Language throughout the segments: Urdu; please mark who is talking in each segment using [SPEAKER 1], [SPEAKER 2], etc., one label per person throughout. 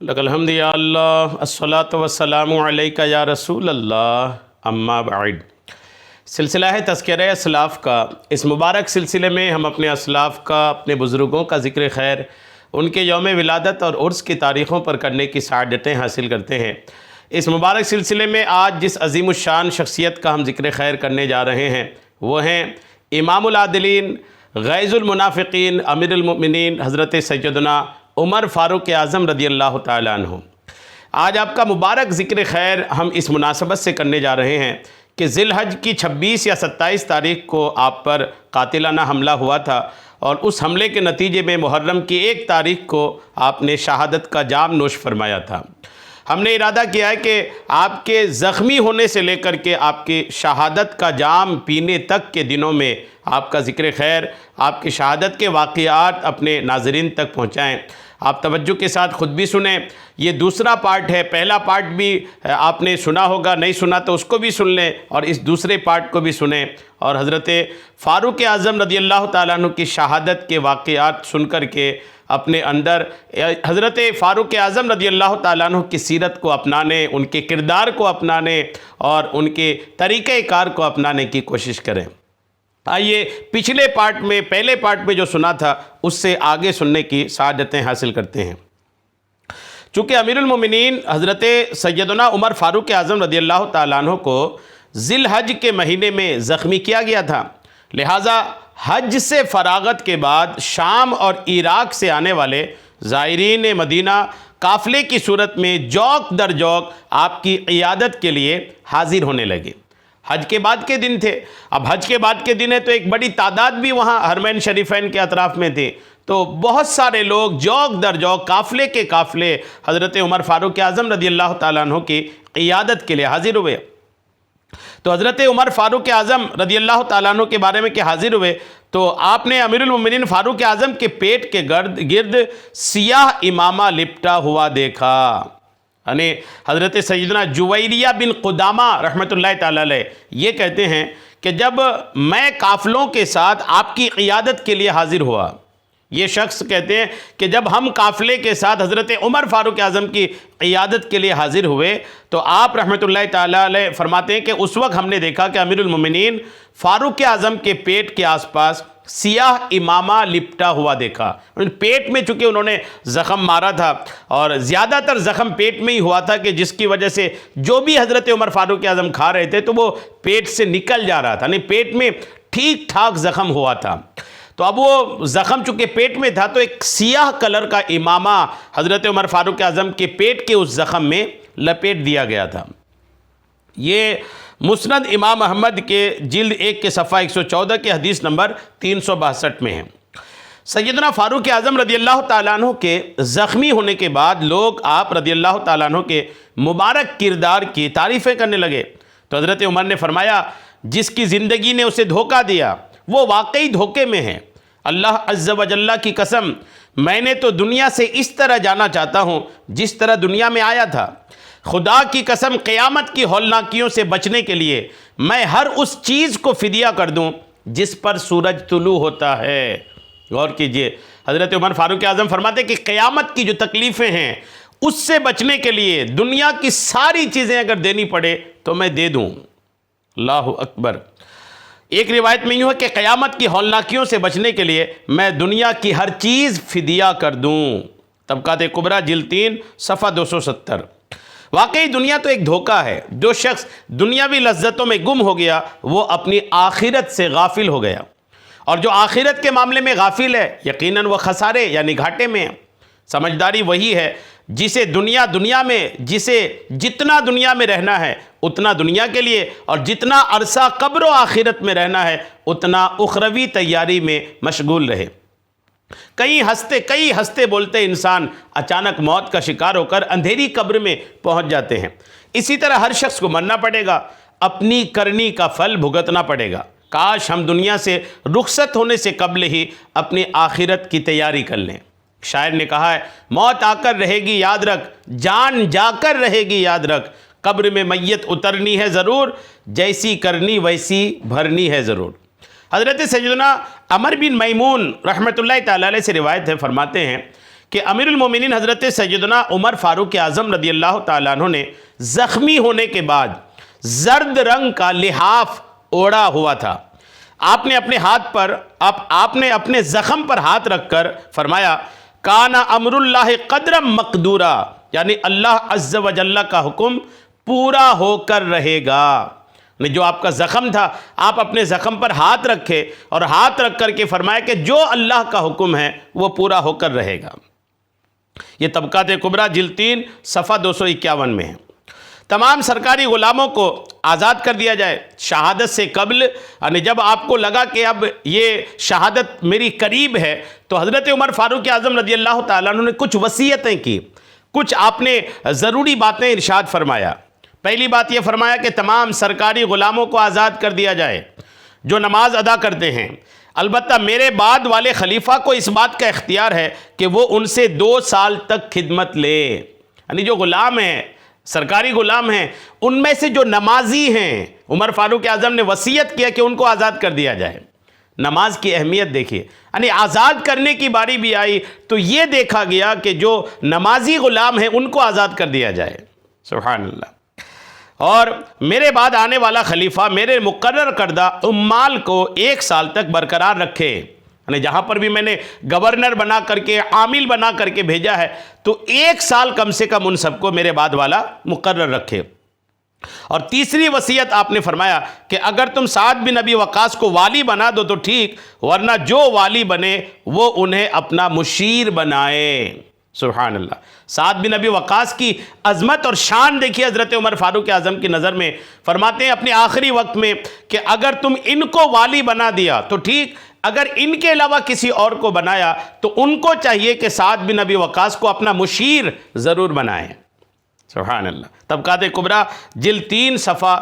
[SPEAKER 1] لک الحمد یا اللہ الصلاۃ والسلام علیک یا رسول اللہ اما بعد۔ سلسلہ ہے تذکرہ اسلاف کا۔ اس مبارک سلسلے میں ہم اپنے اسلاف کا، اپنے بزرگوں کا ذکر خیر، ان کے یوم ولادت اور عرس کی تاریخوں پر کرنے کی سعادتیں حاصل کرتے ہیں۔ اس مبارک سلسلے میں آج جس عظیم الشان شخصیت کا ہم ذکر خیر کرنے جا رہے ہیں وہ ہیں امام العادلین، غیظ المنافقین، امیر المؤمنین حضرت سیدنا عمر فاروق اعظم رضی اللہ تعالیٰ عنہ۔ آج آپ کا مبارک ذکر خیر ہم اس مناسبت سے کرنے جا رہے ہیں کہ ذی الحج کی 26 یا 27 تاریخ کو آپ پر قاتلانہ حملہ ہوا تھا، اور اس حملے کے نتیجے میں محرم کی 1 تاریخ کو آپ نے شہادت کا جام نوش فرمایا تھا۔ ہم نے ارادہ کیا ہے کہ آپ کے زخمی ہونے سے لے کر کے آپ کی شہادت کا جام پینے تک کے دنوں میں آپ کا ذکر خیر، آپ کی شہادت کے واقعات اپنے ناظرین تک پہنچائیں۔ آپ توجہ کے ساتھ خود بھی سنیں۔ یہ دوسرا پارٹ ہے، پہلا پارٹ بھی آپ نے سنا ہوگا، نہیں سنا تو اس کو بھی سن لیں، اور اس دوسرے پارٹ کو بھی سنیں، اور حضرت فاروق اعظم رضی اللہ تعالیٰ عنہ کی شہادت کے واقعات سن کر کے اپنے اندر حضرت فاروق اعظم رضی اللہ تعالیٰ عنہ کی سیرت کو اپنانے، ان کے کردار کو اپنانے اور ان کے طریقہ کار کو اپنانے کی کوشش کریں۔ آئیے پچھلے پارٹ میں، پہلے پارٹ میں جو سنا تھا اس سے آگے سننے کی سعادتیں حاصل کرتے ہیں۔ چونکہ امیر المومنین حضرت سیدنا عمر فاروق اعظم رضی اللہ تعالیٰ عنہ کو ذی الحج کے مہینے میں زخمی کیا گیا تھا، لہٰذا حج سے فراغت کے بعد شام اور عراق سے آنے والے زائرین مدینہ قافلے کی صورت میں جوق در جوق آپ کی عیادت کے لیے حاضر ہونے لگے۔ حج کے بعد کے دن تھے، اب حج کے بعد کے دن ہے تو ایک بڑی تعداد بھی وہاں حرمین شریفین کے اطراف میں تھے، تو بہت سارے لوگ جوق در جوق قافلے کے قافلے حضرت عمر فاروق اعظم رضی اللہ تعالیٰ عنہ کی عیادت کے لیے حاضر ہوئے۔ تو حضرت عمر فاروق اعظم رضی اللہ تعالیٰ عنہ کے بارے میں کہ حاضر ہوئے تو آپ نے امیر المومنین فاروق اعظم کے پیٹ کے گرد سیاہ امامہ لپٹا ہوا دیکھا۔ یعنی حضرت سیدنا جویریہ بن قدامہ رحمۃ اللہ تعالیٰ علیہ یہ کہتے ہیں کہ جب میں قافلوں کے ساتھ آپ کی قیادت کے لیے حاضر ہوا، یہ شخص کہتے ہیں کہ جب ہم قافلے کے ساتھ حضرت عمر فاروق اعظم کی قیادت کے لیے حاضر ہوئے تو آپ رحمۃ اللہ تعالیٰ علیہ فرماتے ہیں کہ اس وقت ہم نے دیکھا کہ امیر المومنین فاروق اعظم کے پیٹ کے آس پاس سیاہ امامہ لپٹا ہوا دیکھا۔ پیٹ میں چونکہ انہوں نے زخم مارا تھا، اور زیادہ تر زخم پیٹ میں ہی ہوا تھا، کہ جس کی وجہ سے جو بھی حضرت عمر فاروق اعظم کھا رہے تھے تو وہ پیٹ سے نکل جا رہا تھا، یعنی پیٹ میں ٹھیک ٹھاک زخم ہوا تھا۔ تو اب وہ زخم چونکہ پیٹ میں تھا تو ایک سیاہ کلر کا امامہ حضرت عمر فاروق اعظم کے پیٹ کے اس زخم میں لپیٹ دیا گیا تھا۔ یہ مسند امام احمد کے جلد 1 کے صفحہ 114 کے حدیث نمبر 362 میں ہے۔ سیدنا فاروق اعظم رضی اللہ تعالیٰ عنہ کے زخمی ہونے کے بعد لوگ آپ رضی اللہ تعالیٰ عنہ کے مبارک کردار کی تعریفیں کرنے لگے، تو حضرت عمر نے فرمایا جس کی زندگی نے اسے دھوکہ دیا وہ واقعی دھوکے میں ہے۔ اللہ عز و جل کی قسم، میں نے تو دنیا سے اس طرح جانا چاہتا ہوں جس طرح دنیا میں آیا تھا۔ خدا کی قسم، قیامت کی ہولناکیوں سے بچنے کے لیے میں ہر اس چیز کو فدیہ کر دوں جس پر سورج طلوع ہوتا ہے۔ غور کیجئے، حضرت عمر فاروق اعظم فرماتے ہیں کہ قیامت کی جو تکلیفیں ہیں اس سے بچنے کے لیے دنیا کی ساری چیزیں اگر دینی پڑے تو میں دے دوں۔ اللہ اکبر۔ ایک روایت میں یوں ہے کہ قیامت کی ہولناکیوں سے بچنے کے لیے میں دنیا کی ہر چیز فدیہ کر دوں۔ طبقات کبریٰ جلد 3 صفحہ 270۔ واقعی دنیا تو ایک دھوکہ ہے۔ جو شخص دنیاوی لذتوں میں گم ہو گیا وہ اپنی آخرت سے غافل ہو گیا، اور جو آخرت کے معاملے میں غافل ہے یقیناً وہ خسارے یعنی گھاٹے میں ہے۔ سمجھداری وہی ہے جسے جتنا دنیا میں رہنا ہے اتنا دنیا کے لیے، اور جتنا عرصہ قبر و آخرت میں رہنا ہے اتنا اخروی تیاری میں مشغول رہے۔ کئی ہنستے بولتے انسان اچانک موت کا شکار ہو کر اندھیری قبر میں پہنچ جاتے ہیں۔ اسی طرح ہر شخص کو مرنا پڑے گا، اپنی کرنی کا پھل بھگتنا پڑے گا۔ کاش ہم دنیا سے رخصت ہونے سے قبل ہی اپنی آخرت کی تیاری کر لیں۔ شاعر نے کہا ہے، موت آ کر رہے گی یاد رکھ، جان جا کر رہے گی یاد رکھ، قبر میں میت اترنی ہے ضرور، جیسی کرنی ویسی بھرنی ہے ضرور۔ حضرت سیدنا عمر بن میمون رحمۃ اللہ تعالی علیہ سے روایت ہے، فرماتے ہیں کہ امیر المومنین حضرت سیدنا عمر فاروق اعظم رضی اللہ تعالیٰ عنہ نے زخمی ہونے کے بعد زرد رنگ کا لحاف اوڑھا ہوا تھا. آپ نے اپنے زخم پر ہاتھ رکھ کر فرمایا کانا امر اللہ قدرا مقدورا، یعنی اللہ عز و جل کا حکم پورا ہو کر رہے گا. جو آپ کا زخم تھا آپ اپنے زخم پر ہاتھ رکھے اور ہاتھ رکھ کر کے فرمایا کہ جو اللہ کا حکم ہے وہ پورا ہو کر رہے گا. یہ طبقات کبریٰ جلد 3 صفحہ 251 میں ہے. تمام سرکاری غلاموں کو آزاد کر دیا جائے. شہادت سے قبل، یعنی جب آپ کو لگا کہ اب یہ شہادت میری قریب ہے، تو حضرت عمر فاروق اعظم رضی اللہ تعالیٰ عنہ نے کچھ وصیتیں کی، کچھ آپ نے ضروری باتیں ارشاد فرمایا. پہلی بات یہ فرمایا کہ تمام سرکاری غلاموں کو آزاد کر دیا جائے جو نماز ادا کرتے ہیں. البتہ میرے بعد والے خلیفہ کو اس بات کا اختیار ہے کہ وہ ان سے 2 سال تک خدمت لے. یعنی جو غلام ہیں، سرکاری غلام ہیں، ان میں سے جو نمازی ہیں، عمر فاروق اعظم نے وصیت کیا کہ ان کو آزاد کر دیا جائے. نماز کی اہمیت دیکھیے، یعنی آزاد کرنے کی باری بھی آئی تو یہ دیکھا گیا کہ جو نمازی غلام ہیں ان کو آزاد کر دیا جائے. سبحان اللہ. اور میرے بعد آنے والا خلیفہ میرے مقرر کردہ عمال کو 1 سال تک برقرار رکھے. یعنی جہاں پر بھی میں نے گورنر بنا کر کے، عامل بنا کر کے بھیجا ہے، تو 1 سال کم سے کم ان سب کو میرے بعد والا مقرر رکھے. اور تیسری وصیت آپ نے فرمایا کہ اگر تم سعد بن ابی وقاص کو والی بنا دو تو ٹھیک، ورنہ جو والی بنے وہ انہیں اپنا مشیر بنائے. سبحان اللہ. سعد بن ابی وقاص کی عظمت اور شان دیکھیے حضرت عمر فاروق اعظم کی نظر میں. فرماتے ہیں اپنے آخری وقت میں کہ اگر تم ان کو والی بنا دیا تو ٹھیک، اگر ان کے علاوہ کسی اور کو بنایا تو ان کو چاہیے کہ سعد بن ابی وقاص کو اپنا مشیر ضرور بنائیں. سبحان اللہ. طبقات کبریٰ جلد 3 صفحہ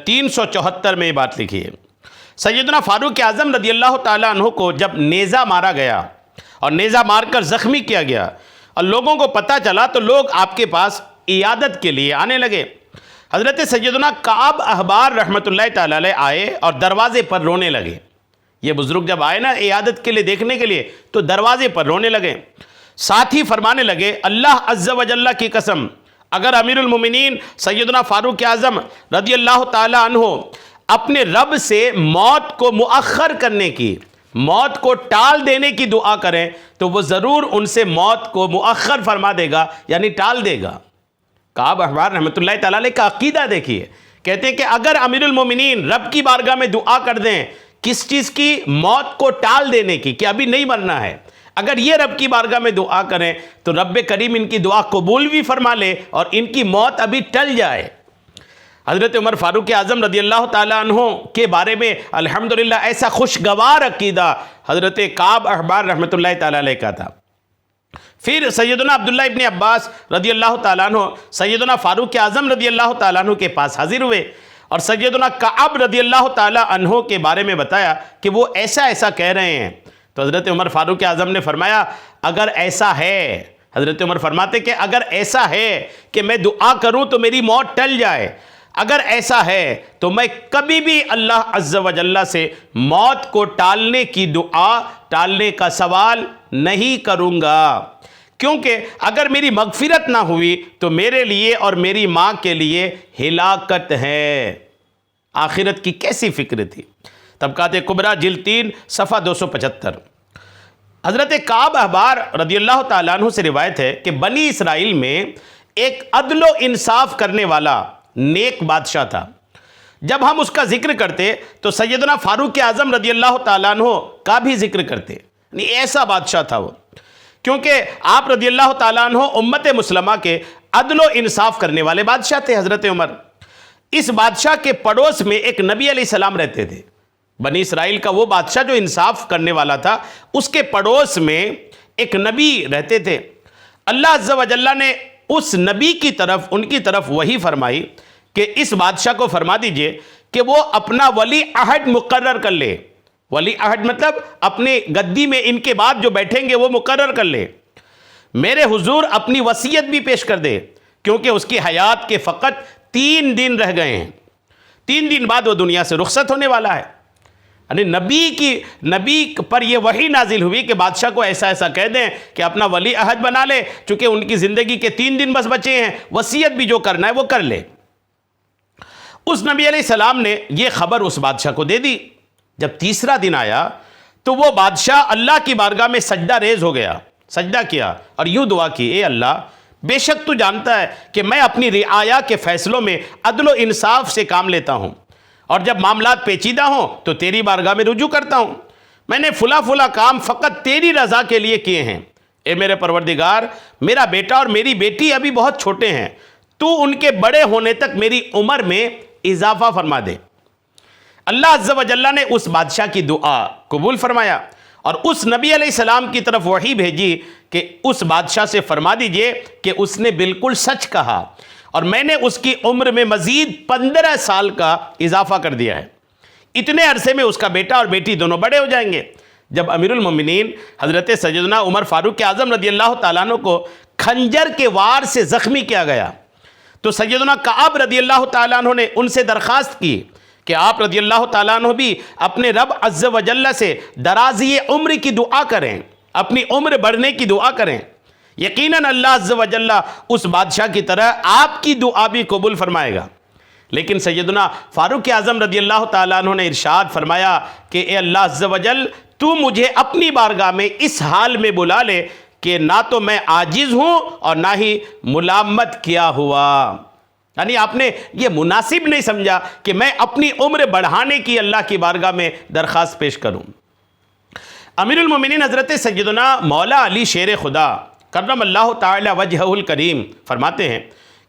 [SPEAKER 1] 374 میں یہ بات لکھی ہے. سیدنا فاروق اعظم رضی اللہ تعالیٰ عنہ کو جب نیزہ مارا گیا اور نیزہ مار کر زخمی کیا گیا اور لوگوں کو پتہ چلا تو لوگ آپ کے پاس عیادت کے لیے آنے لگے. حضرت سیدنا کعب احبار رحمۃ اللہ تعالیٰ علیہ آئے اور دروازے پر رونے لگے. یہ بزرگ جب آئے نا عیادت کے لیے دیکھنے کے لیے تو دروازے پر رونے لگے. ساتھ ہی فرمانے لگے اللہ عز و جل کی قسم، اگر امیر المومنین سیدنا فاروق اعظم رضی اللہ تعالیٰ عنہ اپنے رب سے موت کو مؤخر کرنے کی، موت کو ٹال دینے کی دعا کریں تو وہ ضرور ان سے موت کو مؤخر فرما دے گا، یعنی ٹال دے گا. کعب احبار رحمۃ اللہ تعالیٰ علیہ کا عقیدہ دیکھیے. کہتے ہیں کہ اگر امیر المومنین رب کی بارگاہ میں دعا کر دیں کس چیز کی؟ موت کو ٹال دینے کی، کہ ابھی نہیں مرنا ہے. اگر یہ رب کی بارگاہ میں دعا کریں تو رب کریم ان کی دعا قبول بھی فرما لے اور ان کی موت ابھی ٹل جائے. حضرت عمر فاروق اعظم رضی اللہ تعالیٰ عنہ کے بارے میں الحمدللہ ایسا خوشگوار عقیدہ حضرت کعب احبار رحمۃ اللہ تعالیٰ علیہ کا تھا. پھر سیدنا عبداللہ ابن عباس رضی اللہ تعالیٰ عنہ سیدنا فاروق اعظم رضی اللہ تعالیٰ عنہ کے پاس حاضر ہوئے اور سیدنا کعب رضی اللہ تعالیٰ عنہ کے بارے میں بتایا کہ وہ ایسا ایسا کہہ رہے ہیں. تو حضرت عمر فاروق اعظم نے فرمایا اگر ایسا ہے، حضرت عمر فرماتے کہ اگر ایسا ہے کہ میں دعا کروں تو میری موت ٹل جائے، اگر ایسا ہے تو میں کبھی بھی اللہ عز و جل سے موت کو ٹالنے کی دعا، ٹالنے کا سوال نہیں کروں گا، کیونکہ اگر میری مغفرت نہ ہوئی تو میرے لیے اور میری ماں کے لیے ہلاکت ہے. آخرت کی کیسی فکر تھی. طبقات کبریٰ جلد 3 صفحہ 275. حضرت کعب احبار رضی اللہ تعالیٰ عنہ سے روایت ہے کہ بنی اسرائیل میں ایک عدل و انصاف کرنے والا نیک بادشاہ تھا. جب ہم اس کا ذکر کرتے تو سیدنا فاروق اعظم رضی اللہ تعالیٰ عنہ کا بھی ذکر کرتے. ایسا بادشاہ تھا وہ، کیونکہ آپ رضی اللہ تعالیٰ عنہ امت مسلمہ کے عدل و انصاف کرنے والے بادشاہ تھے حضرت عمر. اس بادشاہ کے پڑوس میں ایک نبی علیہ السلام رہتے تھے. بنی اسرائیل کا وہ بادشاہ جو انصاف کرنے والا تھا، اس کے پڑوس میں ایک نبی رہتے تھے. اللہ عز و جل نے اس نبی کی طرف، ان کی طرف وحی فرمائی کہ اس بادشاہ کو فرما دیجئے کہ وہ اپنا ولی عہد مقرر کر لے. ولی عہد مطلب اپنے گدی میں ان کے بعد جو بیٹھیں گے وہ مقرر کر لے. میرے حضور اپنی وصیت بھی پیش کر دے، کیونکہ اس کی حیات کے فقط 3 دن رہ گئے ہیں. 3 دن بعد وہ دنیا سے رخصت ہونے والا ہے. یعنی نبی پر یہ وحی نازل ہوئی کہ بادشاہ کو ایسا ایسا کہہ دیں کہ اپنا ولی عہد بنا لے، چونکہ ان کی زندگی کے 3 دن بس بچے ہیں، وصیت بھی جو کرنا ہے وہ کر لے۔ اس نبی علیہ السلام نے یہ خبر اس بادشاہ کو دے دی۔ جب تیسرا دن آیا تو وہ بادشاہ اللہ کی بارگاہ میں سجدہ ریز ہو گیا، سجدہ کیا اور یوں دعا کی، اے اللہ بے شک تو جانتا ہے کہ میں اپنی رعایا کے فیصلوں میں عدل و انصاف سے کام لیتا ہوں، اور جب معاملات پیچیدہ ہوں تو تیری بارگاہ میں رجوع کرتا ہوں۔ میں نے فلاں کام فقط تیری رضا کے لیے کیے ہیں۔ اے میرے پروردگار، میرا بیٹا اور میری بیٹی ابھی بہت چھوٹے ہیں، تو ان کے بڑے ہونے تک میری عمر میں اضافہ فرما دے۔ اللہ عز و جل نے اس بادشاہ کی دعا قبول فرمایا اور اس نبی علیہ السلام کی طرف وحی بھیجی کہ اس بادشاہ سے فرما دیجئے کہ اس نے بالکل سچ کہا، اور میں نے اس کی عمر میں مزید 15 سال کا اضافہ کر دیا ہے۔ اتنے عرصے میں اس کا بیٹا اور بیٹی دونوں بڑے ہو جائیں گے۔ جب امیر المومنین حضرت سیدنا عمر فاروق اعظم رضی اللہ تعالیٰ عنہ کو خنجر کے وار سے زخمی کیا گیا تو سیدنا کعب رضی اللہ تعالیٰ عنہ نے ان سے درخواست کی کہ آپ رضی اللہ تعالیٰ عنہ بھی اپنے رب عز و جل سے درازی عمر کی دعا کریں، اپنی عمر بڑھنے کی دعا کریں۔ یقیناً اللہ عز و جل اس بادشاہ کی طرح آپ کی دعا بھی قبول فرمائے گا۔ لیکن سیدنا فاروق اعظم رضی اللہ تعالیٰ عنہ نے ارشاد فرمایا کہ اے اللہ عز و جل، تو مجھے اپنی بارگاہ میں اس حال میں بلا لے کہ نہ تو میں عاجز ہوں اور نہ ہی ملامت کیا ہوا۔ یعنی آپ نے یہ مناسب نہیں سمجھا کہ میں اپنی عمر بڑھانے کی اللہ کی بارگاہ میں درخواست پیش کروں۔ امیر المومنین حضرت سیدنا مولا علی شیر خدا کرم اللہ تعالی وجہہ الکریم فرماتے ہیں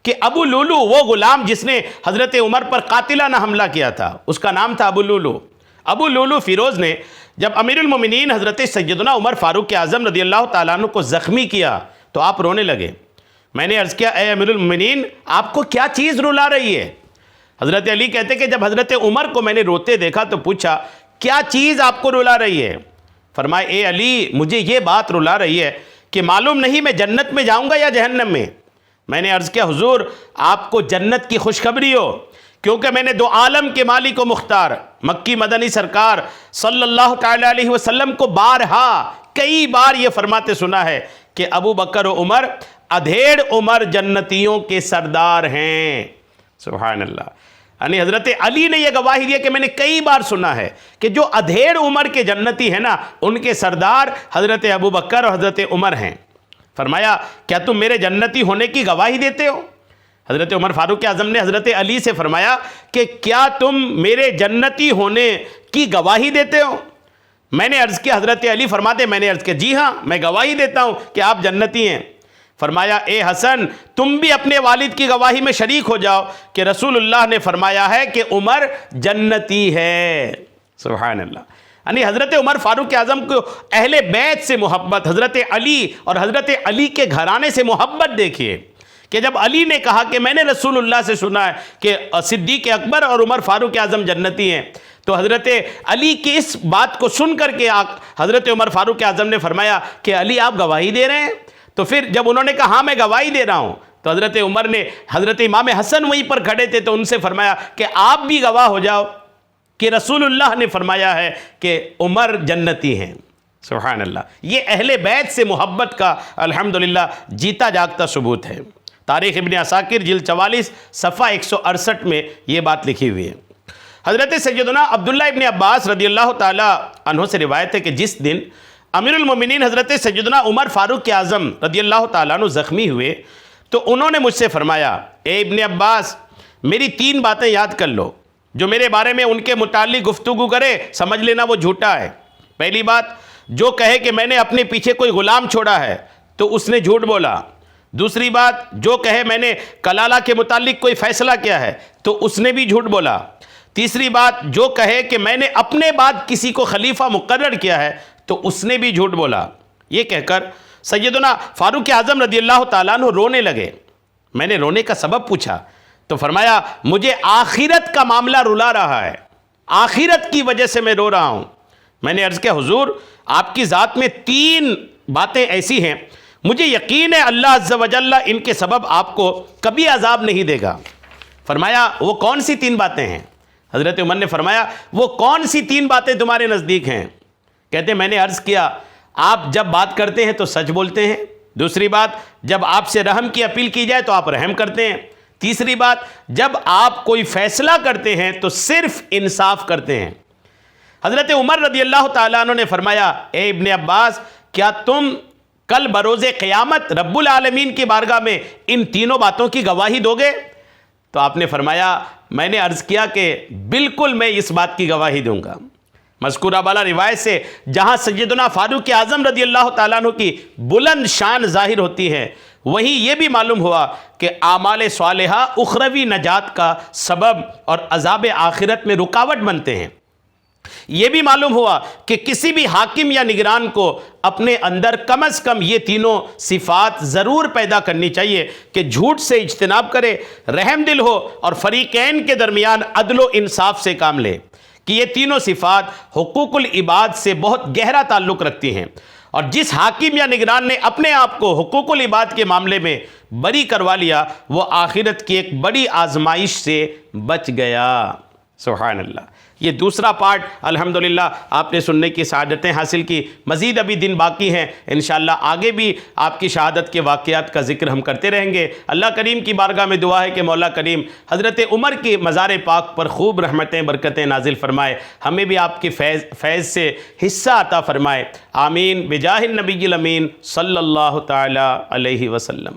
[SPEAKER 1] کہ ابو لولو وہ غلام جس نے حضرت عمر پر قاتلانہ حملہ کیا تھا، اس کا نام تھا ابو لولو۔ ابو لولو فیروز نے جب امیر المومنین حضرت سیدنا عمر فاروق اعظم رضی اللہ تعالیٰ عنہ کو زخمی کیا تو آپ رونے لگے۔ میں نے عرض کیا، اے امیر المومنین، آپ کو کیا چیز رلا رہی ہے؟ حضرت علی کہتے کہ جب حضرت عمر کو میں نے روتے دیکھا تو پوچھا کیا چیز آپ کو رلا رہی ہے؟ فرمائے، اے علی، مجھے یہ بات رلا رہی ہے کہ معلوم نہیں میں جنت میں جاؤں گا یا جہنم میں۔ میں نے عرض کیا، حضور آپ کو جنت کی خوشخبری ہو، کیونکہ میں نے 2 عالم کے مالک و مختار مکی مدنی سرکار صلی اللہ تعالی علیہ وسلم کو کئی بار یہ فرماتے سنا ہے کہ ابو بکر و عمر ادھیڑ عمر جنتیوں کے سردار ہیں۔ سبحان اللہ۔ یعنی حضرت علی نے یہ گواہی دیا کہ میں نے کئی بار سنا ہے کہ جو ادھیڑ عمر کے جنتی ہیں نا، ان کے سردار حضرت ابو بکر اور حضرت عمر ہیں۔ فرمایا، کیا تم میرے جنتی ہونے کی گواہی دیتے ہو؟ حضرت عمر فاروق اعظم نے حضرت علی سے فرمایا کہ کیا تم میرے جنتی ہونے کی گواہی دیتے ہو؟ میں نے عرض کیا، حضرت علی فرماتے، میں نے عرض کیا جی ہاں، میں گواہی دیتا ہوں کہ آپ جنتی ہیں۔ فرمایا، اے حسن، تم بھی اپنے والد کی گواہی میں شریک ہو جاؤ کہ رسول اللہ نے فرمایا ہے کہ عمر جنتی ہے۔ سبحان اللہ۔ یعنی حضرت عمر فاروق اعظم کو اہل بیت سے محبت، حضرت علی اور حضرت علی کے گھرانے سے محبت دیکھیے کہ جب علی نے کہا کہ میں نے رسول اللہ سے سنا ہے کہ صدیق اکبر اور عمر فاروق اعظم جنتی ہیں، تو حضرت علی کی اس بات کو سن کر کے حضرت عمر فاروق اعظم نے فرمایا کہ علی آپ گواہی دے رہے ہیں؟ تو پھر جب انہوں نے کہا ہاں میں گواہی دے رہا ہوں، تو حضرت عمر نے حضرت امام حسن وہیں پر کھڑے تھے تو ان سے فرمایا کہ آپ بھی گواہ ہو جاؤ کہ رسول اللہ نے فرمایا ہے کہ عمر جنتی ہیں۔ سبحان اللہ۔ یہ اہل بیت سے محبت کا الحمدللہ جیتا جاگتا ثبوت ہے۔ تاریخ ابن عساکر جلد 44 صفحہ 168 میں یہ بات لکھی ہوئی ہے۔ حضرت سیدنا عبداللہ ابن عباس رضی اللہ تعالیٰ عنہ سے روایت ہے کہ جس دن امیر المومنین حضرت سیدنا عمر فاروق اعظم رضی اللہ تعالیٰ عنہ زخمی ہوئے تو انہوں نے مجھ سے فرمایا، اے ابن عباس، میری 3 باتیں یاد کر لو، جو میرے بارے میں ان کے متعلق گفتگو کرے سمجھ لینا وہ جھوٹا ہے۔ پہلی بات، جو کہے کہ میں نے اپنے پیچھے کوئی غلام چھوڑا ہے تو اس نے جھوٹ بولا۔ دوسری بات، جو کہے میں نے کلالہ کے متعلق کوئی فیصلہ کیا ہے تو اس نے بھی جھوٹ بولا۔ تیسری بات، جو کہے کہ میں نے اپنے بعد کسی کو خلیفہ مقرر کیا ہے تو اس نے بھی جھوٹ بولا۔ یہ کہہ کر سیدنا فاروق اعظم رضی اللہ تعالیٰ عنہ رونے لگے۔ میں نے رونے کا سبب پوچھا تو فرمایا، مجھے آخرت کا معاملہ رلا رہا ہے، آخرت کی وجہ سے میں رو رہا ہوں۔ میں نے عرض کیا، حضور آپ کی ذات میں 3 باتیں ایسی ہیں، مجھے یقین ہے اللہ عز و جل ان کے سبب آپ کو کبھی عذاب نہیں دے گا۔ فرمایا، وہ کون سی 3 باتیں ہیں؟ حضرت عمر نے فرمایا وہ کون سی 3 باتیں تمہارے نزدیک ہیں؟ کہتے ہیں میں نے عرض کیا آپ جب بات کرتے ہیں تو سچ بولتے ہیں، دوسری بات جب آپ سے رحم کی اپیل کی جائے تو آپ رحم کرتے ہیں، تیسری بات جب آپ کوئی فیصلہ کرتے ہیں تو صرف انصاف کرتے ہیں۔ حضرت عمر رضی اللہ تعالیٰ عنہ نے فرمایا اے ابن عباس کیا تم کل بروز قیامت رب العالمین کی بارگاہ میں ان 3 باتوں کی گواہی دو گے؟ تو آپ نے فرمایا میں نے عرض کیا کہ بالکل میں اس بات کی گواہی دوں گا۔ مذکورہ بالا روایت سے جہاں سیدنا فاروق اعظم رضی اللہ تعالیٰ عنہ کی بلند شان ظاہر ہوتی ہے، وہیں یہ بھی معلوم ہوا کہ اعمال صالحہ اخروی نجات کا سبب اور عذاب آخرت میں رکاوٹ بنتے ہیں۔ یہ بھی معلوم ہوا کہ کسی بھی حاکم یا نگران کو اپنے اندر کم از کم یہ 3 صفات ضرور پیدا کرنی چاہیے کہ جھوٹ سے اجتناب کرے، رحم دل ہو اور فریقین کے درمیان عدل و انصاف سے کام لے، کہ یہ 3 صفات حقوق العباد سے بہت گہرا تعلق رکھتی ہیں، اور جس حاکم یا نگران نے اپنے آپ کو حقوق العباد کے معاملے میں بری کروا لیا وہ آخرت کی ایک بڑی آزمائش سے بچ گیا۔ سبحان اللہ۔ یہ دوسرا پارٹ الحمدللہ آپ نے سننے کی سعادتیں حاصل کی، مزید ابھی دن باقی ہیں، انشاءاللہ آگے بھی آپ کی شہادت کے واقعات کا ذکر ہم کرتے رہیں گے۔ اللہ کریم کی بارگاہ میں دعا ہے کہ مولا کریم حضرت عمر کی مزار پاک پر خوب رحمتیں برکتیں نازل فرمائے، ہمیں بھی آپ کے فیض سے حصہ عطا فرمائے، آمین بجاہ النبی الامین صلی اللہ تعالی علیہ وسلم۔